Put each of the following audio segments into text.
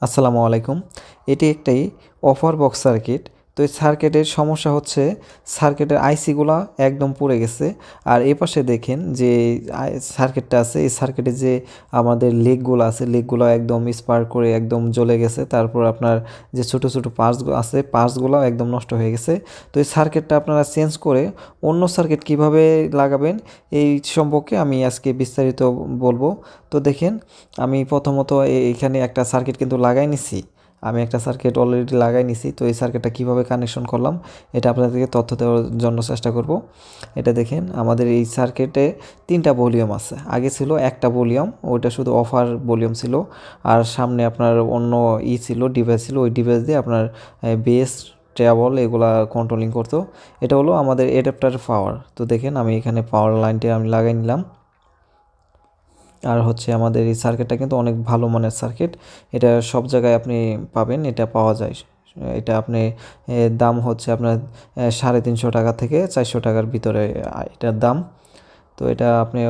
আসসালামু আলাইকুম। এটি একটি অফার বক্স সার্কিট। তো এই সার্কিটের সমস্যা হচ্ছে সার্কিটের আইসিগুলা একদম পুড়ে গেছে। আর এপাশে দেখেন যে সার্কিটটা আছে, এই সার্কিটে যে আমাদের লেগগুলো আছে, লেগগুলো একদম স্পার্ক করে একদম জ্বলে গেছে। তারপর আপনার যে ছোট ছোট পার্টস আছে, পার্টসগুলো একদম নষ্ট হয়ে গেছে। তো এই সার্কিটটা আপনারা চেঞ্জ করে অন্য সার্কিট কিভাবে লাগাবেন এই সম্পর্কে আমি আজকে বিস্তারিত বলবো। তো দেখেন, আমি প্রথমত এইখানে একটা সার্কিট কিন্তু লাগাই নিছি। আমি একটা সার্কিট অলরেডি লাগাই নিছি। তো এই সার্কিটটা কীভাবে কানেকশন করলাম এটা আপনাদেরকে তথ্য দেওয়ার জন্য চেষ্টা করব। এটা দেখেন, আমাদের এই সার্কিটে 3টা ভলিউম আছে। আগে ছিল একটা ভলিউম, ওইটা শুধু অফার ভলিউম ছিল। আর সামনে আপনার অন্য ছিল, ডিভাইস ছিল, ওই ডিভাইস দিয়ে আপনার বেস ট্রেবল এগুলা কন্ট্রোলিং করতো। এটা হলো আমাদের অ্যাডাপ্টার পাওয়ার। তো দেখেন, আমি এখানে পাওয়ার লাইনটা আমি লাগাই নিলাম। আর হচ্ছে আমাদের এই সার্কিটটা কিন্তু অনেক ভালো মানের সার্কিট। এটা সব জায়গায় আপনি পাবেন, এটা পাওয়া যায়। এটা আপনি দাম হচ্ছে আপনার 350 টাকা থেকে 400 টাকার ভিতরে এটার দাম। তো এটা আপনি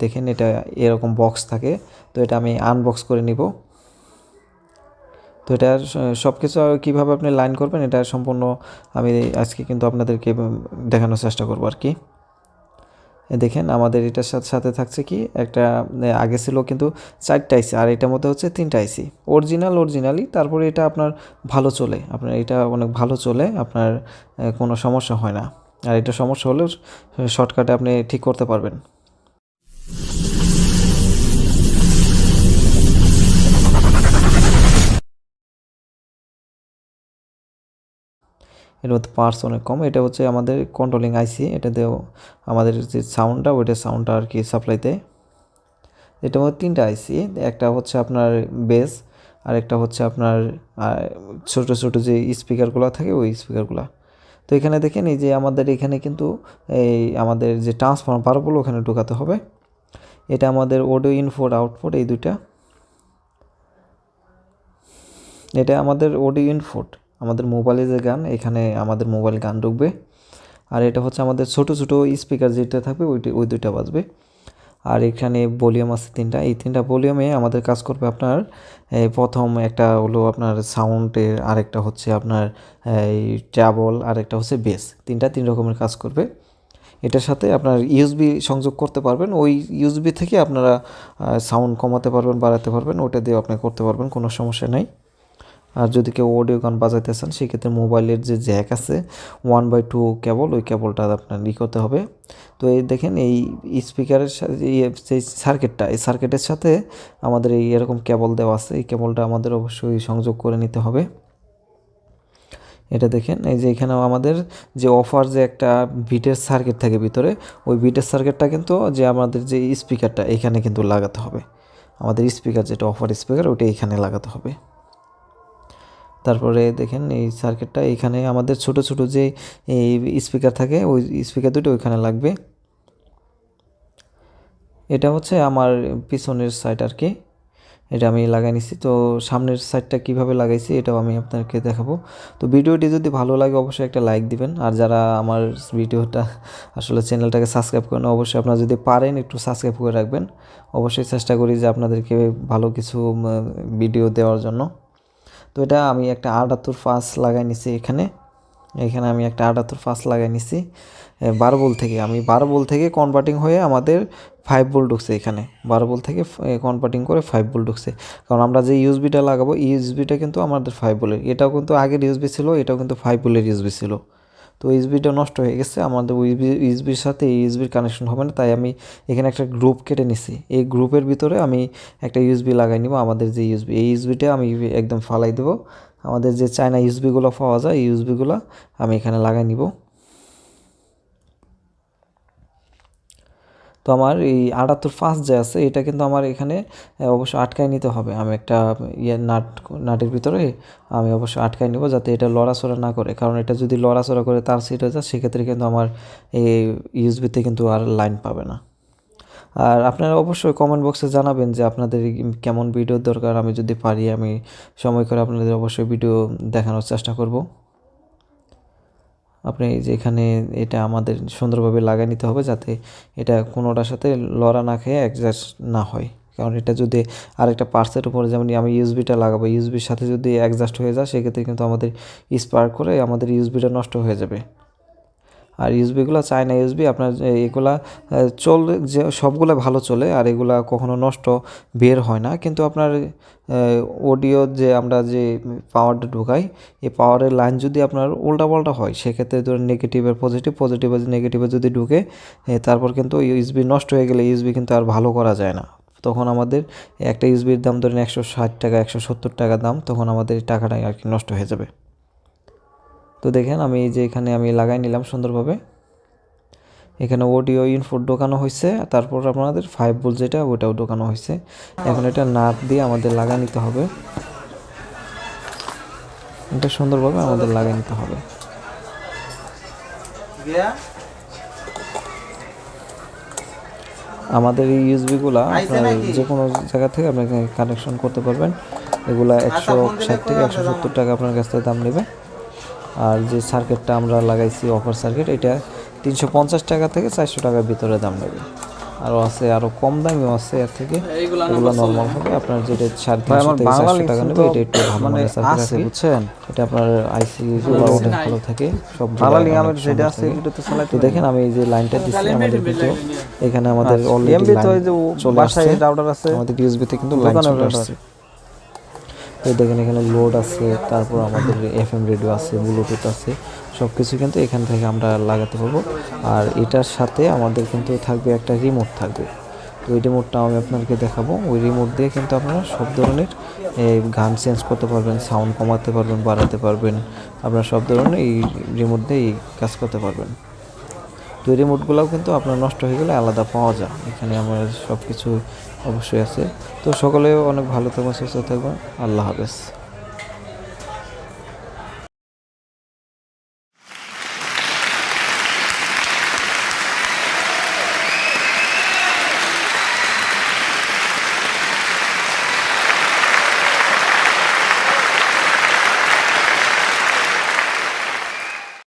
দেখেন, এটা এরকম বক্স থাকে। তো এটা আমি আনবক্স করে নিব। তো এটা সব কিছু কীভাবে আপনি লাইন করবেন এটা সম্পূর্ণ আমি আজকে কিন্তু আপনাদেরকে দেখানোর চেষ্টা করবো আর কি। দেখেন, আমাদের এটার সাথে সাথে থাকছে কি একটা, আগে ছিল কিন্তু 4টা আইসি, আর এটার মধ্যে হচ্ছে 3টা আইসি অরিজিনালি। তারপরে এটা আপনার ভালো চলে, আপনার এটা অনেক ভালো চলে, আপনার কোনো সমস্যা হয় না। আর এটা সমস্যা হলেও শর্টকাটে আপনি ঠিক করতে পারবেন। এর মধ্যে পার্টস অনেক কম। এটা হচ্ছে আমাদের কন্ট্রোলিং আইসি, এটা দিয়েও আমাদের যে সাউন্ডটা, ওইটা সাউন্ডটা আর কি সাপ্লাই দেয়। এটার মধ্যে 3টা আইসি, একটা হচ্ছে আপনার বেস, আর একটা হচ্ছে আপনার ছোট ছোট যে স্পিকারগুলো থাকে ওই স্পিকারগুলো। তো এখানে দেখেন, এই যে আমাদের এখানে কিন্তু এই আমাদের যে ট্রান্সফর্মার বারগুলো ওখানে ঢোকাতে হবে। এটা আমাদের অডিও ইনপুট আউটপুট এই দুইটা। এটা আমাদের অডিও ইনপুট, আমাদের মোবাইলে যে গান, এখানে আমাদের মোবাইল গান ঢুকবে। আর এটা হচ্ছে আমাদের ছোট ছোট স্পিকার যেটা থাকবে ওই দুইটা বাজবে। আর এখানে ভলিউম আছে 3টা। এই 3টা ভলিউমে আমাদের কাজ করবে আপনার প্রথম একটা হলো আপনার সাউন্ডের, আরেকটা হচ্ছে আপনার এই ট্রাবল, আরেকটা হচ্ছে বেস। 3 রকমের কাজ করবে। এটার সাথে আপনার ইউএসবি সংযোগ করতে পারবেন। ওই ইউএসবি থেকে আপনারা সাউন্ড কমাতে পারবেন, বাড়াতে পারবেন, ওটা দিয়ে আপনি করতে পারবেন, কোনো সমস্যা নেই। আর যদি কেউ অডিও গান বাজাইতে চান সেক্ষেত্রে মোবাইলের যে জ্যাক আছে 1/2 কেবল, ওই কেবলটা আপনার করতে হবে। তো এই দেখেন, এই স্পিকারের সাথে যে সার্কিটটা, এই সার্কিটের সাথে আমাদের এই এরকম কেবল দেওয়া আছে। এই কেবলটা আমাদের অবশ্যই সংযোগ করে নিতে হবে। এটা দেখেন, এই যে এখানেও আমাদের যে অফার যে একটা বিটের সার্কিট থাকে ভিতরে, ওই বিটের সার্কিটটা কিন্তু যে আমাদের যে স্পিকারটা এখানে কিন্তু লাগাতে হবে। আমাদের স্পিকার যেটা অফার স্পিকার, ওইটা এখানে লাগাতে হবে। তারপরে দেখেন, এই সার্কিটটা এখানে আমাদের ছোট ছোট যে এই স্পিকার থাকে, ওই স্পিকার দুটো ওইখানে লাগবে। এটা হচ্ছে আমার পিছনের সাইড আর কি, এটা আমি লাগাই নিছি। তো সামনের সাইডটা কিভাবে লাগাইছি এটাও আমি আপনাকে দেখাবো। তো ভিডিওটি যদি ভালো লাগে অবশ্যই একটা লাইক দিবেন। আর যারা আমার ভিডিওটা আসলে চ্যানেলটাকে সাবস্ক্রাইব করেন, অবশ্যই আপনারা যদি পারেন একটু সাবস্ক্রাইব করে রাখবেন। অবশ্যই চেষ্টা করি যে আপনাদেরকে ভালো কিছু ভিডিও দেওয়ার জন্য। তো এটা আমি একটা 78 ফাঁস লাগাই নিছি এখানে। এখানে আমি একটা 78 ফাঁস লাগাই নিছি 12 ভোল্ট থেকে। আমি 12 ভোল্ট থেকে কনভার্টিং হয়ে আমাদের 5 ভোল্ট ঢুকছে এখানে। 12 ভোল্ট থেকে কনভার্টিং করে 5 ভোল্ট ঢুকছে। কারণ আমরা যে ইউএসবিটা লাগাবো, ইউএসবিটা কিন্তু আমাদের 5 ভোল্টের। এটাও কিন্তু আগের ইউএসবি ছিল, এটাও কিন্তু 5 ভোল্টের ইউএসবি ছিল। তো ইউএসবিটা নষ্ট হয়ে গেছে, আমাদের ওই ইউএসবির সাথে এই ইউএসবির কানেকশন হবে না। তাই আমি এখানে একটা গ্রুপ কেটে নিছি। এই গ্রুপের ভিতরে আমি একটা ইউএসবি লাগাই নিব। আমাদের যে ইউএসবি, এই ইউএসবিটা আমি একদম ফালাই দেবো। আমাদের যে চায়না ইউএসবিগুলো পাওয়া যায়, এই ইউএসবিগুলো আমি এখানে লাগাই নিব। তো আমার এই 78 ফার্স্ট যে আছে, এটা কিন্তু আমার এখানে অবশ্যই আটকায় নিতে হবে। আমি একটা নাটের ভিতরে আমি অবশ্যই আটকায় নিব, যাতে এটা লড়াচড়া না করে। কারণ এটা যদি লড়াচড়া করে তার সিট হয়ে যায়, সেক্ষেত্রে কিন্তু আমার এই ইউএসবিতে কিন্তু আর লাইন পাবে না। আর আপনারা অবশ্যই কমেন্ট বক্সে জানাবেন যে আপনাদের কেমন ভিডিও দরকার। আমি যদি পারি আমি সময় করে আপনাদের অবশ্যই ভিডিও দেখানোর চেষ্টা করব। আপনি যে এখানে এটা আমাদের সুন্দরভাবে লাগাই নিতে হবে, যাতে এটা কোনোটার সাথে লড়া না খেয়ে অ্যাডজাস্ট না হয়। কারণ এটা যদি আরেকটা পার্টসের উপরে, যেমন আমি ইউএসবিটা লাগাবো, ইউএসবির সাথে যদি অ্যাডজাস্ট হয়ে যায় সেক্ষেত্রে কিন্তু আমাদের স্পার্ক করে আমাদের ইউএসবিটা নষ্ট হয়ে যাবে। আর ইউএসবিগুলো চায়না ইউএসবি, আপনার এগুলা চলে যে সবগুলো ভালো চলে, আর এগুলা কখনো নষ্ট বের হয় না। কিন্তু আপনার অডিও যে আমরা যে পাওয়ারটা ঢোকাই, এই পাওয়ারের লাইন যদি আপনার উল্টাপাল্টা হয় সেক্ষেত্রে ধরুন নেগেটিভের পজিটিভ, পজিটিভের নেগেটিভে যদি ঢুকে তারপর কিন্তু ইউএসবি নষ্ট হয়ে গেলে ইউএসবি কিন্তু আর ভালো করা যায় না। তখন আমাদের একটা ইউএসবির দাম ধরেন 160 টাকা 170 টাকা দাম, তখন আমাদের টাকাটাই আর কি নষ্ট হয়ে যাবে। তো দেখেন আমি এই যে এখানে আমি লাগাই নিলাম সুন্দরভাবে। এখানে অডিও ইনপুট ঢোকানো হয়েছে, তারপর আপনাদের 5 ভোল্ট যেটা ওটাও ঢোকানো হয়েছে। এখন এটা নাট দিয়ে আমাদের লাগাই নিতে হবে, এটা সুন্দরভাবে আমাদের লাগাই নিতে হবে। আমাদের এই ইউএসবিগুলা আপনার যে কোনো জায়গা থেকে আপনি কানেকশন করতে পারবেন। এগুলা 160 থেকে 170 টাকা আপনার কাছ থেকে দাম নেবে। আর যে সার্কিটটা আমরা লাগাইছি অফার সার্কিট, এটা 350 টাকা থেকে 400 টাকার ভিতরে দাম নেবে। আরও আছে, আরও কম দামিও আছে এর থেকে, এগুলো নর্মাল হবে। আপনার যেটা 350 থেকে 400 টাকা নেবে, এটা একটু ভালো মানের সার্কিট আছে, বুঝছেন। এটা আপনার আইসিগুলো অনেক ভালো থাকে, সব যেটা আছে এটা তো চালাতে। তো দেখেন আমি এই যে লাইনটা দিচ্ছি, আমাদের কিন্তু এখানে আমাদের অলরেডি লাইন চলে আসছে, রাউটার আছে আমাদের ইউএসবি তে কিন্তু লাইন চলে আসছে। তো দেখেন এখানে লোড আছে, তারপর আমাদের এফএম রেডিও আছে, ব্লুটুথ আছে, সব কিছু কিন্তু এখান থেকে আমরা লাগাতে পারবো। আর এটার সাথে আমাদের কিন্তু থাকবে একটা রিমোট থাকবে। তো ওই রিমোটটা আমি আপনাদেরকে দেখাবো। ওই রিমোট দিয়ে কিন্তু আপনারা সব ধরনের গান চেঞ্জ করতে পারবেন, সাউন্ড কমাতে পারবেন, বাড়াতে পারবেন, আপনারা সব ধরনের এই রিমোট দিয়ে এই কাজ করতে পারবেন। তো এই রিমোটগুলোও কিন্তু আপনার নষ্ট হয়ে গেলে আলাদা পাওয়া যায়, এখানে আমার সব কিছু অবশ্যই আছে। তো সকলে অনেক ভালো থাকবেন, সুস্থ থাকবেন, আল্লাহ হাফেজ।